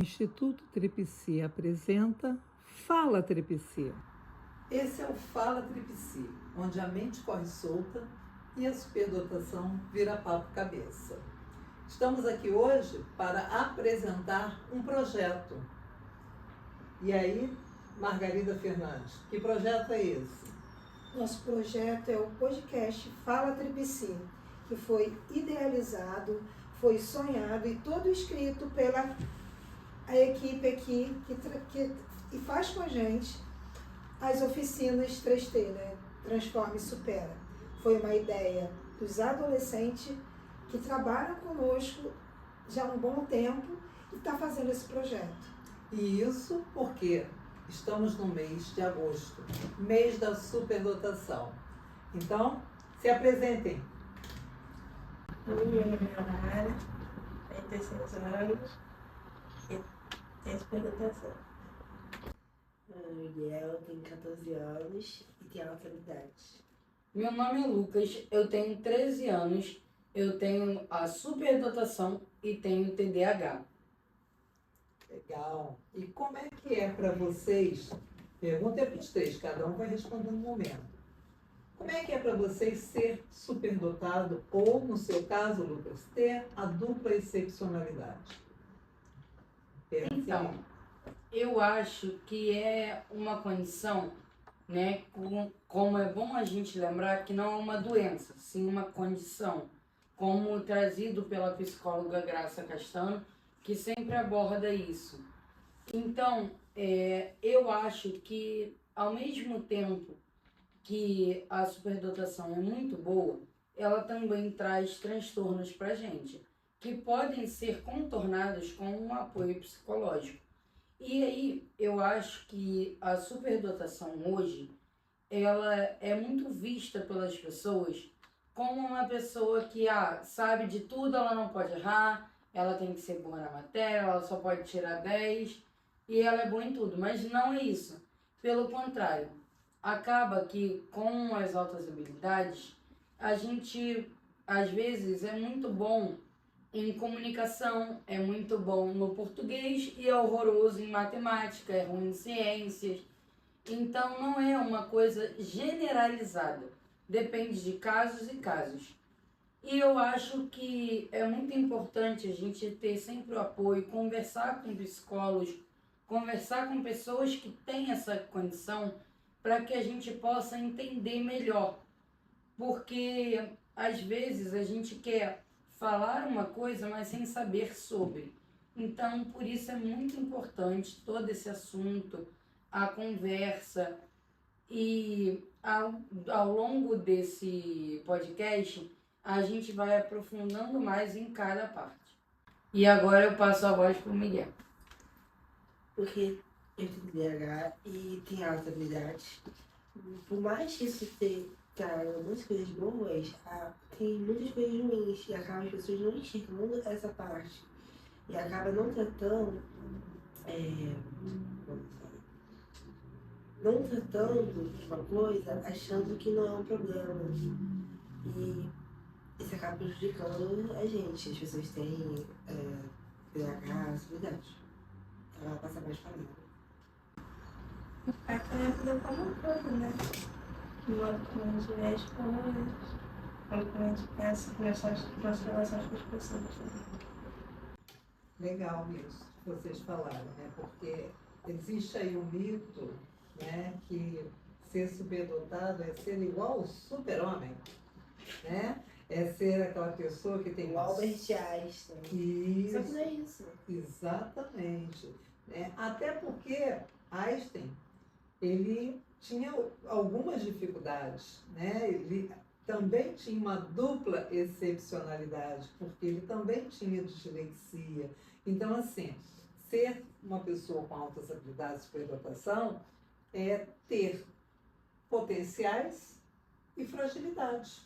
Instituto Tripsi apresenta Fala Tripsi. Esse é o Fala Tripsi, onde a mente corre solta e a superdotação vira papo cabeça. Estamos aqui hoje para apresentar um projeto. E aí, Margarida Fernandes, que projeto é esse? Nosso projeto é o podcast Fala Tripsi, que foi idealizado, foi sonhado e todo escrito pela a equipe aqui que faz com a gente as oficinas 3T, né? Transforma e Supera. Foi uma ideia dos adolescentes que trabalham conosco já há um bom tempo e está fazendo esse projeto. E isso porque estamos no mês de agosto, mês da superdotação. Então, se apresentem. Meu nome é Lara, tenho 16 anos e tenho superdotação. Meu nome é Miguel, tenho 14 anos e tenho autoridade. Meu nome é Lucas, eu tenho 13 anos, eu tenho a superdotação e tenho TDAH. Legal. E como é que é para vocês? Pergunta é para os três, cada um vai responder no momento. Como é que é para vocês ser superdotado ou, no seu caso, Lucas, ter a dupla excepcionalidade? Então, eu acho que é uma condição, né, como é bom a gente lembrar que não é uma doença, sim uma condição, como trazido pela psicóloga Graça Castano, que sempre aborda isso. Então, eu acho que, ao mesmo tempo que a superdotação é muito boa, ela também traz transtornos para a gente, que podem ser contornados com um apoio psicológico. E aí, eu acho que a superdotação hoje, ela é muito vista pelas pessoas como uma pessoa que sabe de tudo, ela não pode errar, ela tem que ser boa na matéria, ela só pode tirar 10 e ela é boa em tudo. Mas não é isso. Pelo contrário, acaba que com as altas habilidades, a gente, às vezes, é muito bom em comunicação, é muito bom no português e é horroroso em matemática, é ruim em ciências. Então não é uma coisa generalizada, depende de casos e casos. E eu acho que é muito importante a gente ter sempre o apoio, conversar com psicólogos, conversar com pessoas que têm essa condição para que a gente possa entender melhor. Porque às vezes a gente quer falar uma coisa, mas sem saber sobre. Então, por isso é muito importante todo esse assunto, a conversa. E ao longo desse podcast, a gente vai aprofundando mais em cada parte. E agora eu passo a voz para o Miguel. Porque eu tenho TDAH e tenho autoridade. Por mais que isso traga muitas coisas boas, tem muitas coisas ruins e acaba as pessoas não enxergando essa parte. E acaba não tratando, uma coisa achando que não é um problema. E isso acaba prejudicando a gente. As pessoas têm TDAH, autoridade. Ela passa mais para mim. A criança como um todo, né? O modo como a gente vê as coisas, como a gente pensa nas relações com as pessoas. Legal isso que vocês falaram, né? Porque existe aí um mito, né, que ser superdotado é ser igual ao super-homem, né? É ser aquela pessoa que tem... O Albert Einstein. Isso. Só que não é isso. Exatamente. Até porque Einstein, ele tinha algumas dificuldades, né? Ele também tinha uma dupla excepcionalidade, porque ele também tinha dislexia. Então, assim, ser uma pessoa com altas habilidades de superdotação é ter potenciais e fragilidades.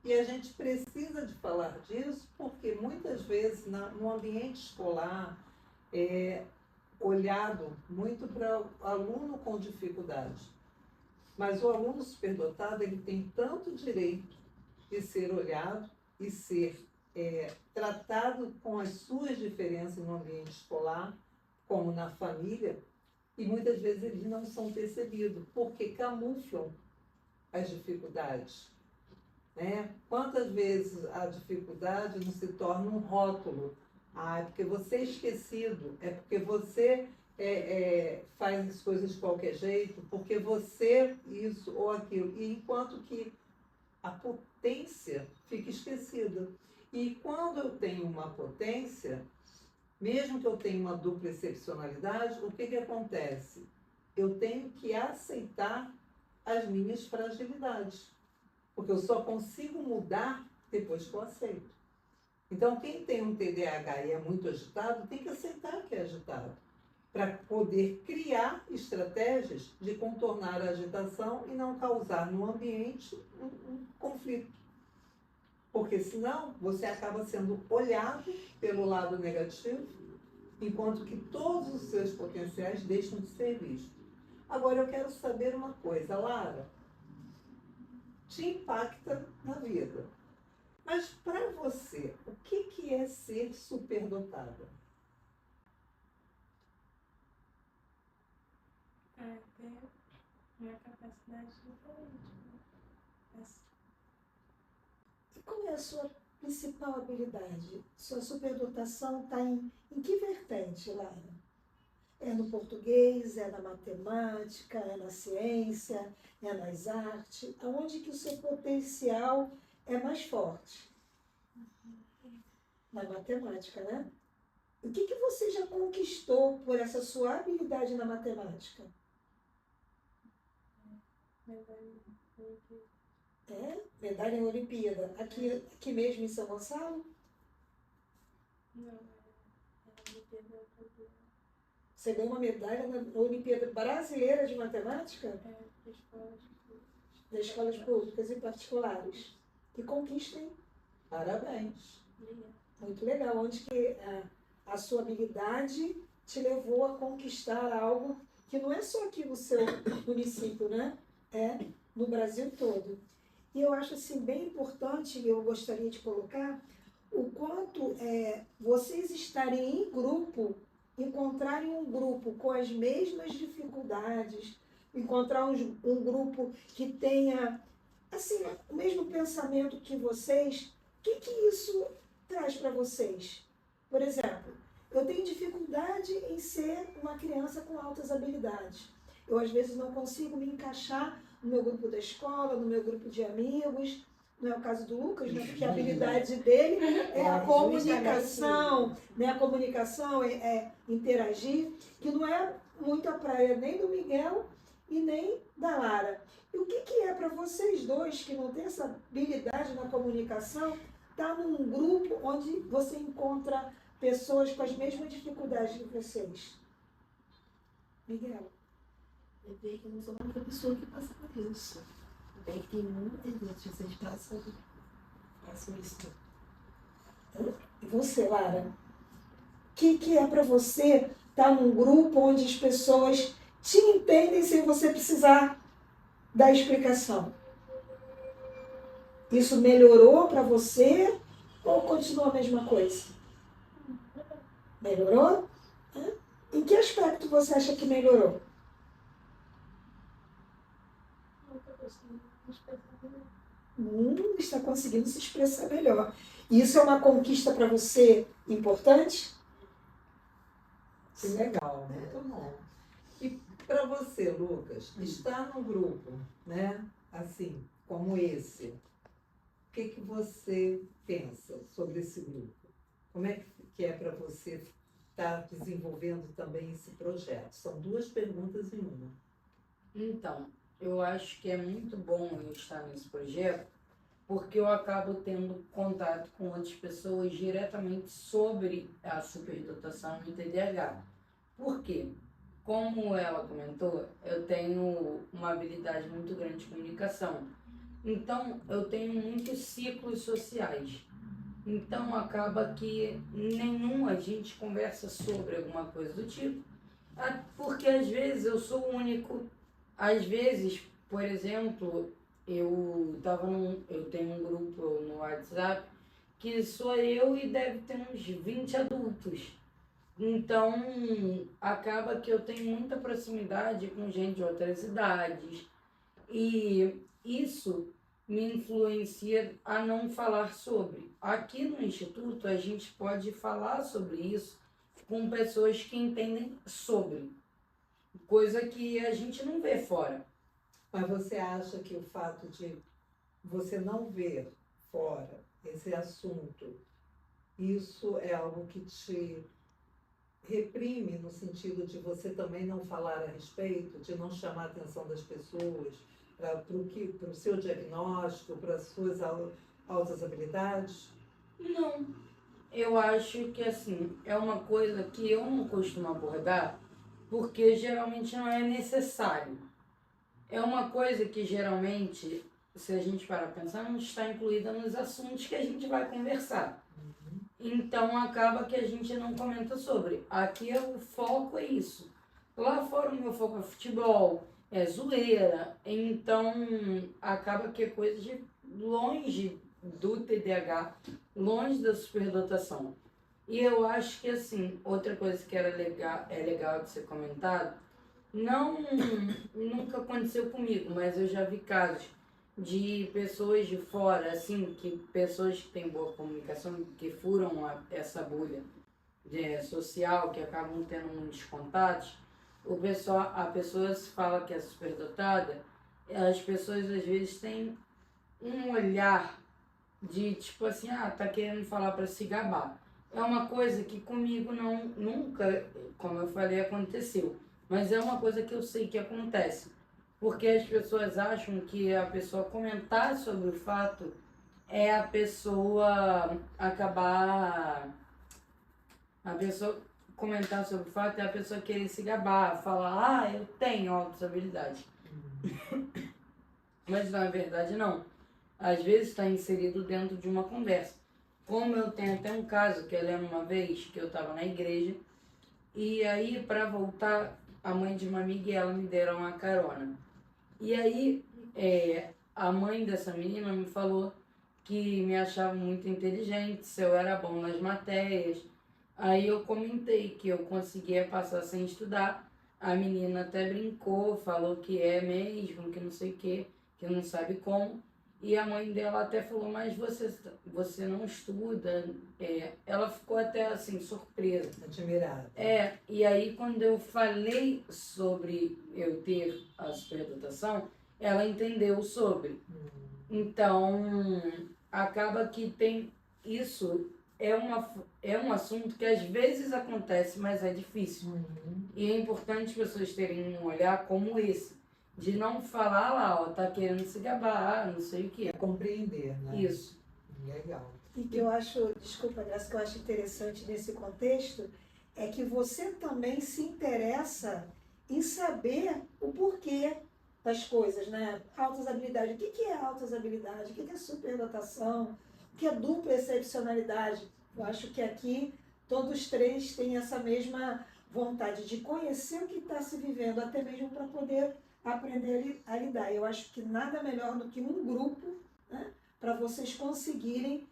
E a gente precisa de falar disso porque muitas vezes no ambiente escolar é olhado muito para o aluno com dificuldade. Mas o aluno superdotado, ele tem tanto direito de ser olhado e ser tratado com as suas diferenças no ambiente escolar, como na família, e muitas vezes eles não são percebidos, porque camuflam as dificuldades. Né? Quantas vezes a dificuldade não se torna um rótulo? Ah, é porque você é esquecido, é porque você faz as coisas de qualquer jeito, porque você isso ou aquilo. E enquanto que a potência fica esquecida. E quando eu tenho uma potência, mesmo que eu tenha uma dupla excepcionalidade, o que acontece? Eu tenho que aceitar as minhas fragilidades, porque eu só consigo mudar depois que eu aceito. Então, quem tem um TDAH e é muito agitado, tem que aceitar que é agitado, para poder criar estratégias de contornar a agitação e não causar no ambiente um conflito. Porque senão você acaba sendo olhado pelo lado negativo, enquanto que todos os seus potenciais deixam de ser vistos. Agora eu quero saber uma coisa, Lara, te impacta na vida. Mas para você, o que é ser superdotada? É ter uma capacidade diferente. Né? E qual é a sua principal habilidade? Sua superdotação está em que vertente, Lara? É no português, é na matemática, é na ciência, é nas artes? Aonde que o seu potencial é mais forte? Na matemática, né? O que você já conquistou por essa sua habilidade na matemática? Medalha em Olimpíada. Aqui mesmo em São Gonçalo? Não, é Olimpíada brasileira. Você ganhou uma medalha na Olimpíada Brasileira de Matemática? Da escolas públicas. Das escolas públicas e particulares. Que conquista, hein? Parabéns. Muito legal. Onde que a sua habilidade te levou a conquistar algo que não é só aqui no seu município, né? É no Brasil todo. E eu acho assim bem importante, e eu gostaria de colocar, o quanto vocês estarem em grupo, encontrarem um grupo com as mesmas dificuldades, encontrar um grupo que tenha assim, o mesmo pensamento que vocês, o que isso traz para vocês? Por exemplo, eu tenho dificuldade em ser uma criança com altas habilidades. Eu, às vezes, não consigo me encaixar no meu grupo da escola, no meu grupo de amigos. Não é o caso do Lucas, né? Porque a habilidade dele é a comunicação, né? A comunicação é interagir, que não é muito a praia nem do Miguel e nem da Lara. E o que é para vocês dois, que não têm essa habilidade na comunicação, estar num grupo onde você encontra pessoas com as mesmas dificuldades que vocês? Miguel. Eu vejo que eu não sou a única pessoa que passa por isso. Eu vejo que tem muitas outras pessoas que passam isso. E você, Lara? O que é para você estar num grupo onde as pessoas te entendem sem você precisar dar explicação? Isso melhorou para você ou continua a mesma coisa? Melhorou? Em que aspecto você acha que melhorou? Está conseguindo se expressar melhor. Isso é uma conquista para você importante? Que legal, muito bom. E para você, Lucas, estar num grupo, né, assim, como esse, o que você pensa sobre esse grupo? Como é que é para você estar desenvolvendo também esse projeto? São duas perguntas em uma. Então, eu acho que é muito bom eu estar nesse projeto, porque eu acabo tendo contato com outras pessoas diretamente sobre a superdotação e TDAH. Por quê? Como ela comentou, eu tenho uma habilidade muito grande de comunicação. Então, eu tenho muitos ciclos sociais. Então, acaba que nenhum a gente conversa sobre alguma coisa do tipo, porque às vezes eu sou o único. Às vezes, por exemplo, eu tenho um grupo no WhatsApp que sou eu e deve ter uns 20 adultos. Então, acaba que eu tenho muita proximidade com gente de outras idades. E isso me influencia a não falar sobre. Aqui no Instituto, a gente pode falar sobre isso com pessoas que entendem sobre, coisa que a gente não vê fora. Mas você acha que o fato de você não ver fora esse assunto, isso é algo que te reprime no sentido de você também não falar a respeito, de não chamar a atenção das pessoas para o seu diagnóstico, para as suas altas habilidades? Não. Eu acho que, assim, é uma coisa que eu não costumo abordar porque geralmente não é necessário. É uma coisa que geralmente, se a gente parar para pensar, não está incluída nos assuntos que a gente vai conversar. Então acaba que a gente não comenta sobre. Aqui o foco é isso. Lá fora o meu foco é futebol, é zoeira. Então acaba que é coisa de longe do TDAH, longe da superdotação. E eu acho que, assim, outra coisa que era legal de ser comentado, nunca aconteceu comigo, mas eu já vi casos de pessoas de fora, assim, que pessoas que têm boa comunicação, que furam essa bolha social, que acabam tendo muitos contatos, a pessoa se fala que é superdotada, as pessoas às vezes têm um olhar de tipo assim, tá querendo falar para se gabar. É uma coisa que comigo nunca, como eu falei, aconteceu. Mas é uma coisa que eu sei que acontece. Porque as pessoas acham que a pessoa comentar sobre o fato é a pessoa acabar... A pessoa comentar sobre o fato é a pessoa querer se gabar, falar, eu tenho altas habilidades. Mas na verdade não. Às vezes está inserido dentro de uma conversa. Como eu tenho até um caso que eu lembro uma vez que eu estava na igreja e aí para voltar a mãe de uma amiga e ela me deram uma carona. E aí a mãe dessa menina me falou que me achava muito inteligente, se eu era bom nas matérias. Aí eu comentei que eu conseguia passar sem estudar. A menina até brincou, falou que é mesmo, que não sei o quê, que não sabe como. E a mãe dela até falou, mas você não estuda. Ela ficou até assim, surpresa. Admirada. E aí quando eu falei sobre eu ter a superdotação, ela entendeu sobre. Então, acaba que tem isso, é um assunto que às vezes acontece, mas é difícil. E é importante as pessoas terem um olhar como esse. De não falar lá, tá querendo se gabar, não sei o quê. É compreender, né? Isso. Legal. E que eu acho, desculpa, Graça, que eu acho interessante nesse contexto, é que você também se interessa em saber o porquê das coisas, né? Altas habilidades. O que é altas habilidades? O que é superdotação? O que é dupla excepcionalidade? Eu acho que aqui todos três têm essa mesma vontade de conhecer o que está se vivendo, até mesmo para poder aprender a lidar. Eu acho que nada melhor do que um grupo, né, para vocês conseguirem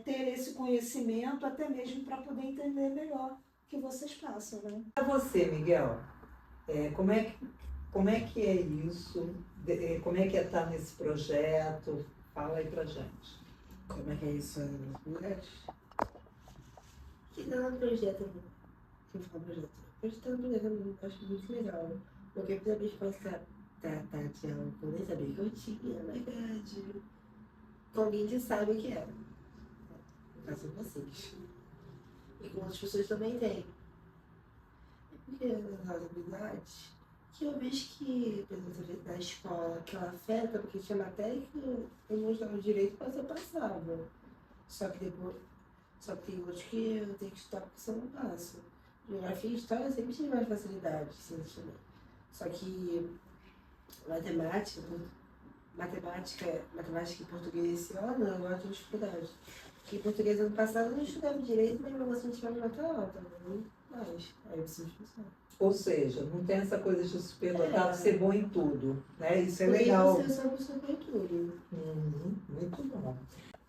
ter esse conhecimento, até mesmo para poder entender melhor o que vocês passam, né? Para você, Miguel, como é que é isso? Como é que é estar nesse projeto? Fala aí pra gente. Como é que é isso nas mulheres? Que dá um projeto, que eu falo projeto. Hoje tá um projeto, eu acho muito legal. Porque a primeira vez que eu posso tratar de algo que eu nem sabia que eu tinha, na verdade, com alguém que sabe o que é. No caso de vocês. E com outras pessoas também tem. É porque nas habilidades, que eu vejo que, por exemplo, da escola, que ela afeta, porque tinha matéria que eu não estava direito, mas eu passava. Só que tem outros que eu tenho que estudar porque senão eu não passo. Geografia e história eu sempre tive mais facilidade, ciência também. Só que matemática e português esse ano eu gosto de dificuldade. Porque em português ano passado eu não estudava direito, mas mesmo assim tinha uma nota alta, não mais. Aí eu preciso pensar. Ou seja, não tem essa coisa de superdotado ser bom em tudo, né? Isso é Por legal. isso eu sou uma pessoa boa em tudo. Muito bom.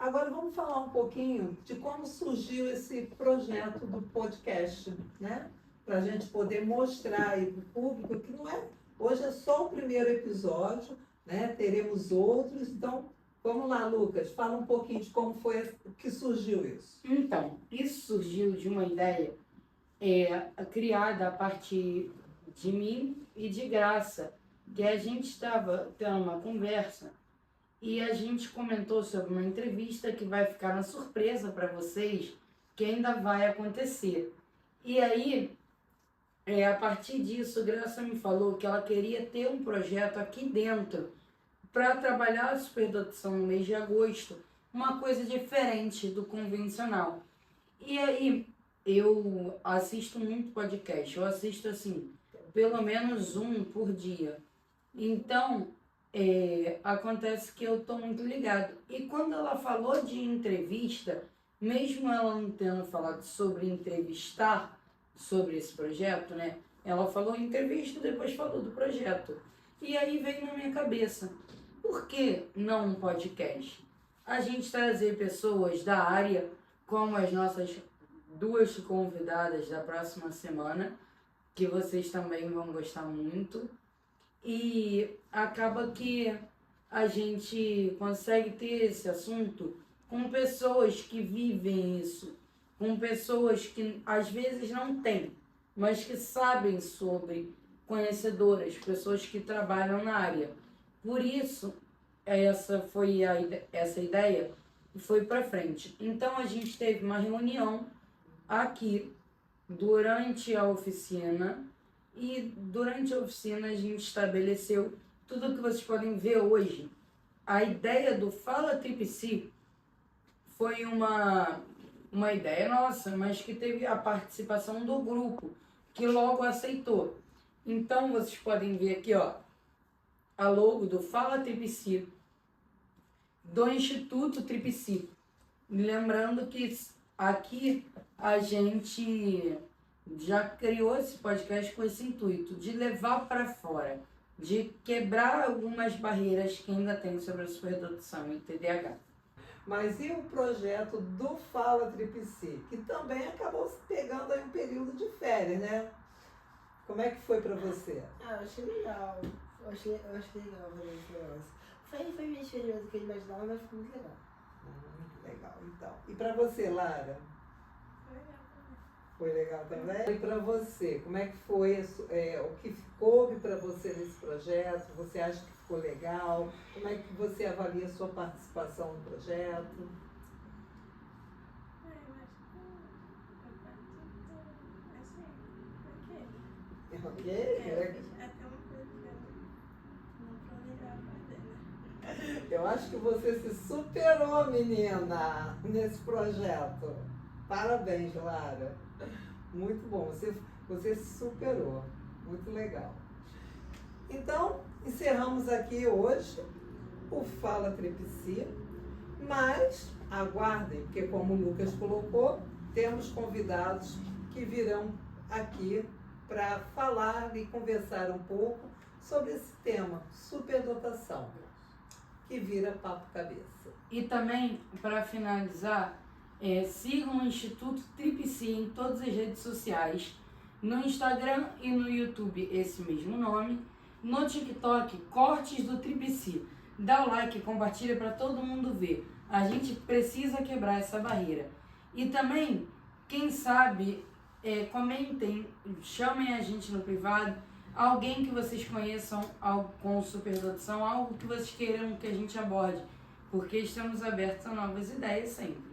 Agora vamos falar um pouquinho de como surgiu esse projeto do podcast, né? Para a gente poder mostrar aí para o público que não é. Hoje é só o primeiro episódio, né? Teremos outros. Então, vamos lá, Lucas, fala um pouquinho de como foi que surgiu isso. Então, isso surgiu de uma ideia criada a partir de mim e de Graça, que a gente estava tendo uma conversa e a gente comentou sobre uma entrevista que vai ficar na surpresa para vocês, que ainda vai acontecer. E aí, a partir disso, Graça me falou que ela queria ter um projeto aqui dentro para trabalhar a superdotação no mês de agosto, uma coisa diferente do convencional. E aí, eu assisto muito podcast, eu assisto assim, pelo menos um por dia. Então, acontece que eu estou muito ligado. E quando ela falou de entrevista, mesmo ela não tendo falado sobre entrevistar, sobre esse projeto, né? Ela falou entrevista e depois falou do projeto. E aí veio na minha cabeça, por que não um podcast? A gente trazer pessoas da área, como as nossas 2 convidadas da próxima semana, que vocês também vão gostar muito. E acaba que a gente consegue ter esse assunto com pessoas que vivem isso, com pessoas que às vezes não têm, mas que sabem sobre, conhecedoras, pessoas que trabalham na área. Por isso, essa foi essa ideia e foi para frente. Então a gente teve uma reunião aqui durante a oficina e durante a oficina a gente estabeleceu tudo o que vocês podem ver hoje. A ideia do Fala Tripsi foi uma ideia nossa, mas que teve a participação do grupo, que logo aceitou. Então vocês podem ver aqui, ó, a logo do Fala Tripsi, do Instituto Tripsi. Lembrando que aqui a gente já criou esse podcast com esse intuito de levar para fora, de quebrar algumas barreiras que ainda tem sobre a superdotação e TDAH. Mas e o projeto do Fala Tripsi, que também acabou se pegando aí um período de férias, né? Como é que foi para você? Eu achei legal. Eu achei legal fazer esse negócio. Foi meio diferente do que eu imaginava, mas ficou muito legal. Muito legal, então. E para você, Lara? Foi legal também? E para você, como é que foi o que coube para você nesse projeto? Você acha que ficou legal? Como é que você avalia a sua participação no projeto? Ok? Eu acho que você se superou, menina, nesse projeto. Parabéns, Lara. Muito bom, você se superou. Muito legal. Então, encerramos aqui hoje o Fala Tripsi, mas aguardem, porque como o Lucas colocou, temos convidados que virão aqui para falar e conversar um pouco sobre esse tema, superdotação, que vira papo cabeça. E também, para finalizar, sigam o Instituto Tripsi em todas as redes sociais, no Instagram e no YouTube, esse mesmo nome, no TikTok, Cortes do Tripsi. Dá o like, compartilha para todo mundo ver. A gente precisa quebrar essa barreira. E também, quem sabe, comentem, chamem a gente no privado, alguém que vocês conheçam com superdotação, algo que vocês queiram que a gente aborde, porque estamos abertos a novas ideias sempre.